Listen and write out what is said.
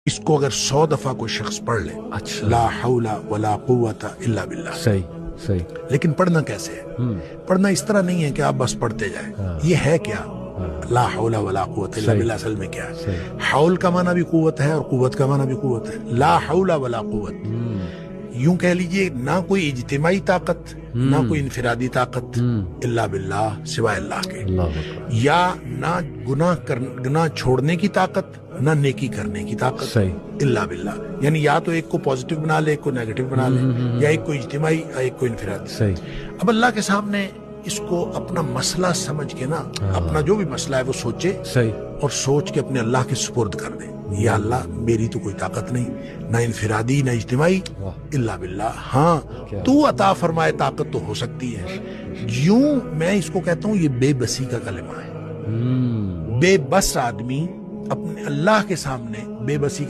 اس کو اگر 100 دفعہ کوئی شخص پڑھ لے، اچھا، لا حول ولا قوت الا باللہ، صحیح صحیح، لیکن پڑھنا کیسے ہے؟ پڑھنا اس طرح نہیں ہے کہ آپ بس پڑھتے جائیں. یہ ہے کیا؟ لا حول ولا قوت الا باللہ اصل میں کیا ہے؟ حول کا معنی بھی قوت ہے اور قوت کا معنی بھی قوت ہے. لا حول ولا قوت، یوں کہہ لیجئے نہ کوئی اجتماعی طاقت نہ کوئی انفرادی طاقت الا باللہ، سوائے اللہ کے. اللہ اکبر، یا نہ گناہ چھوڑنے کی طاقت نہ نیکی کرنے کی طاقت صحیح، الا باللہ. یعنی یا تو ایک کو پازیٹیو بنا لے، ایک کو نیگیٹو بنا لے، یا ایک کو اجتماعی یا ایک کو انفرادی. صحیح، اب اللہ کے سامنے اس کو اپنا مسئلہ سمجھ کے نا، اپنا جو بھی مسئلہ ہے وہ سوچے صحیح، اور سوچ کے اپنے اللہ کے سپرد کر دے. یا اللہ میری تو کوئی طاقت نہیں، نہ انفرادی نہ اجتماعی، الا باللہ. ہاں تو عطا فرمائے طاقت تو ہو سکتی ہے. یوں میں اس کو کہتا ہوں یہ بے بسی کا کلمہ ہے. بے بس آدمی اپنے اللہ کے سامنے بے بسی